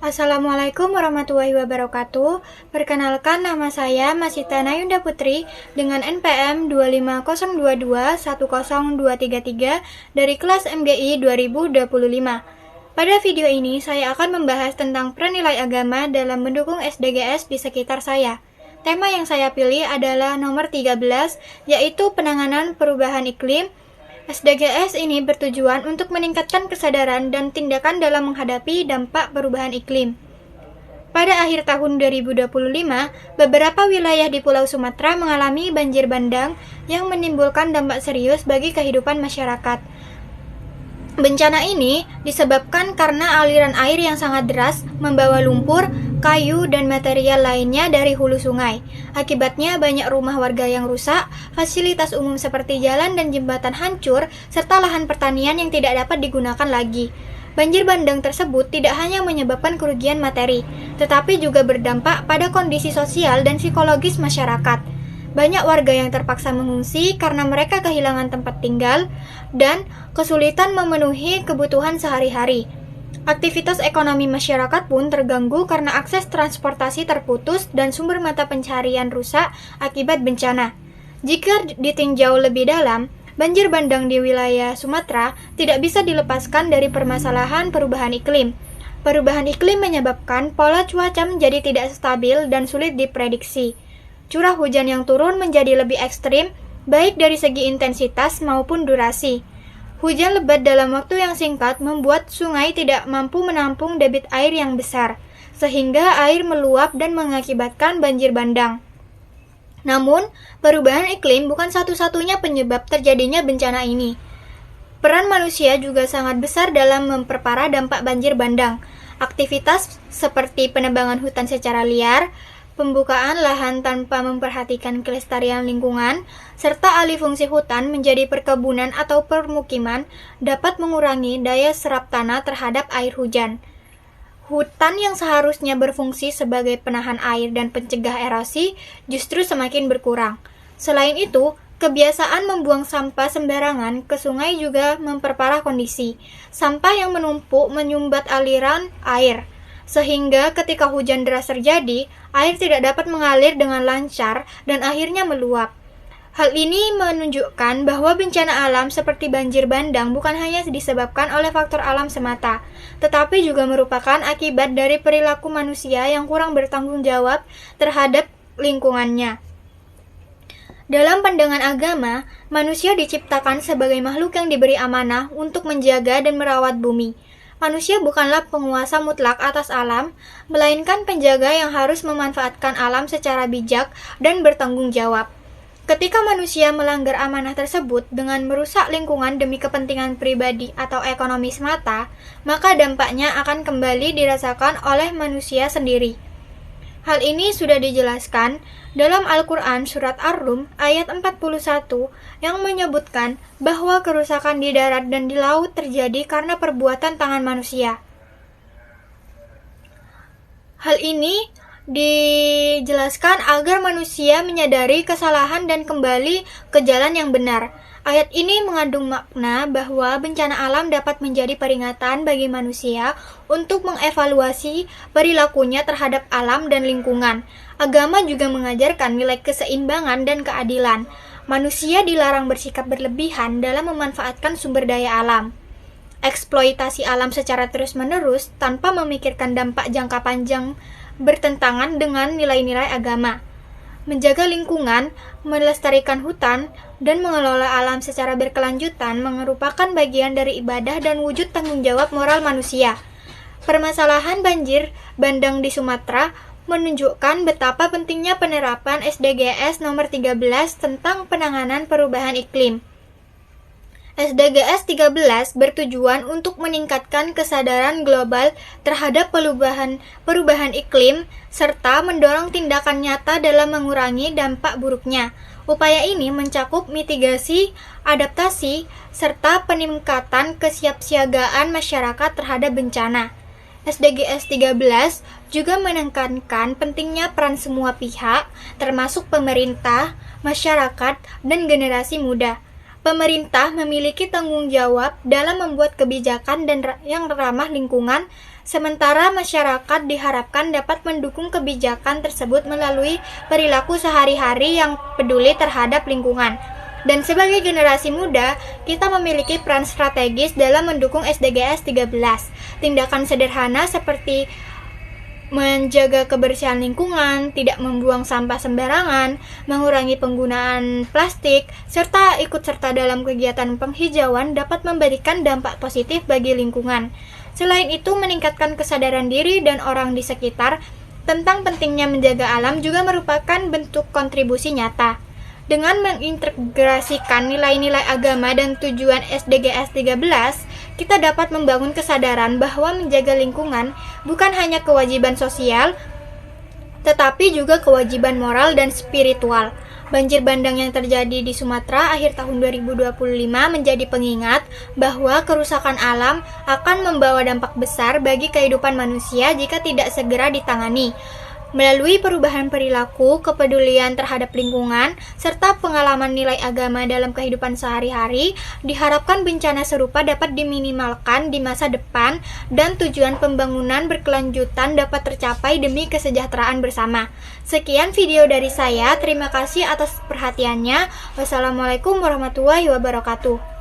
Assalamualaikum warahmatullahi wabarakatuh. Perkenalkan, nama saya Masita Nayunda Putri dengan NPM 25022-10233 dari kelas MGI 2025. Pada video ini saya akan membahas tentang peran nilai agama dalam mendukung SDGs di sekitar saya. Tema yang saya pilih adalah nomor 13, yaitu penanganan perubahan iklim. SDGs ini bertujuan untuk meningkatkan kesadaran dan tindakan dalam menghadapi dampak perubahan iklim. Pada akhir tahun 2025, beberapa wilayah di Pulau Sumatera mengalami banjir bandang yang menimbulkan dampak serius bagi kehidupan masyarakat. Bencana ini disebabkan karena aliran air yang sangat deras membawa lumpur, kayu, dan material lainnya dari hulu sungai. Akibatnya banyak rumah warga yang rusak, fasilitas umum seperti jalan dan jembatan hancur, serta lahan pertanian yang tidak dapat digunakan lagi. Banjir bandang tersebut tidak hanya menyebabkan kerugian materi, tetapi juga berdampak pada kondisi sosial dan psikologis masyarakat. Banyak warga yang terpaksa mengungsi karena mereka kehilangan tempat tinggal dan kesulitan memenuhi kebutuhan sehari-hari. Aktivitas ekonomi masyarakat pun terganggu karena akses transportasi terputus dan sumber mata pencaharian rusak akibat bencana. Jika ditinjau lebih dalam, banjir bandang di wilayah Sumatera tidak bisa dilepaskan dari permasalahan perubahan iklim. Perubahan iklim menyebabkan pola cuaca menjadi tidak stabil dan sulit diprediksi. Curah hujan yang turun menjadi lebih ekstrim, baik dari segi intensitas maupun durasi. Hujan lebat dalam waktu yang singkat membuat sungai tidak mampu menampung debit air yang besar, sehingga air meluap dan mengakibatkan banjir bandang. Namun, perubahan iklim bukan satu-satunya penyebab terjadinya bencana ini. Peran manusia juga sangat besar dalam memperparah dampak banjir bandang. Aktivitas seperti penebangan hutan secara liar, pembukaan lahan tanpa memperhatikan kelestarian lingkungan, serta alih fungsi hutan menjadi perkebunan atau permukiman dapat mengurangi daya serap tanah terhadap air hujan. Hutan yang seharusnya berfungsi sebagai penahan air dan pencegah erosi justru semakin berkurang. Selain itu, kebiasaan membuang sampah sembarangan ke sungai juga memperparah kondisi. Sampah yang menumpuk menyumbat aliran air, sehingga ketika hujan deras terjadi, air tidak dapat mengalir dengan lancar dan akhirnya meluap. Hal ini menunjukkan bahwa bencana alam seperti banjir bandang bukan hanya disebabkan oleh faktor alam semata, tetapi juga merupakan akibat dari perilaku manusia yang kurang bertanggung jawab terhadap lingkungannya. Dalam pandangan agama, manusia diciptakan sebagai makhluk yang diberi amanah untuk menjaga dan merawat bumi. Manusia bukanlah penguasa mutlak atas alam, melainkan penjaga yang harus memanfaatkan alam secara bijak dan bertanggung jawab. Ketika manusia melanggar amanah tersebut dengan merusak lingkungan demi kepentingan pribadi atau ekonomi semata, maka dampaknya akan kembali dirasakan oleh manusia sendiri. Hal ini sudah dijelaskan dalam Al-Quran Surat Ar-Rum ayat 41 yang menyebutkan bahwa kerusakan di darat dan di laut terjadi karena perbuatan tangan manusia. Hal ini dijelaskan agar manusia menyadari kesalahan dan kembali ke jalan yang benar. Ayat ini mengandung makna bahwa bencana alam dapat menjadi peringatan bagi manusia untuk mengevaluasi perilakunya terhadap alam dan lingkungan. Agama juga mengajarkan nilai keseimbangan dan keadilan. Manusia dilarang bersikap berlebihan dalam memanfaatkan sumber daya alam. Eksploitasi alam secara terus-menerus tanpa memikirkan dampak jangka panjang bertentangan dengan nilai-nilai agama. Menjaga lingkungan, melestarikan hutan, dan mengelola alam secara berkelanjutan merupakan bagian dari ibadah dan wujud tanggung jawab moral manusia. Permasalahan banjir bandang di Sumatera menunjukkan betapa pentingnya penerapan SDGs nomor 13 tentang penanganan perubahan iklim. SDGs 13 bertujuan untuk meningkatkan kesadaran global terhadap perubahan iklim serta mendorong tindakan nyata dalam mengurangi dampak buruknya. Upaya ini mencakup mitigasi, adaptasi, serta peningkatan kesiapsiagaan masyarakat terhadap bencana. SDGs 13 juga menekankan pentingnya peran semua pihak, termasuk pemerintah, masyarakat, dan generasi muda. Pemerintah memiliki tanggung jawab dalam membuat kebijakan yang ramah lingkungan, sementara masyarakat diharapkan dapat mendukung kebijakan tersebut melalui perilaku sehari-hari yang peduli terhadap lingkungan. Dan sebagai generasi muda, kita memiliki peran strategis dalam mendukung SDGs 13. Tindakan sederhana seperti menjaga kebersihan lingkungan, tidak membuang sampah sembarangan, mengurangi penggunaan plastik, serta ikut serta dalam kegiatan penghijauan dapat memberikan dampak positif bagi lingkungan. Selain itu, meningkatkan kesadaran diri dan orang di sekitar tentang pentingnya menjaga alam juga merupakan bentuk kontribusi nyata. Dengan mengintegrasikan nilai-nilai agama dan tujuan SDGs 13, kita dapat membangun kesadaran bahwa menjaga lingkungan bukan hanya kewajiban sosial, tetapi juga kewajiban moral dan spiritual. Banjir bandang yang terjadi di Sumatera akhir tahun 2025 menjadi pengingat bahwa kerusakan alam akan membawa dampak besar bagi kehidupan manusia jika tidak segera ditangani. Melalui perubahan perilaku, kepedulian terhadap lingkungan, serta pengalaman nilai agama dalam kehidupan sehari-hari, diharapkan bencana serupa dapat diminimalkan di masa depan dan tujuan pembangunan berkelanjutan dapat tercapai demi kesejahteraan bersama. Sekian video dari saya, terima kasih atas perhatiannya. Wassalamualaikum warahmatullahi wabarakatuh.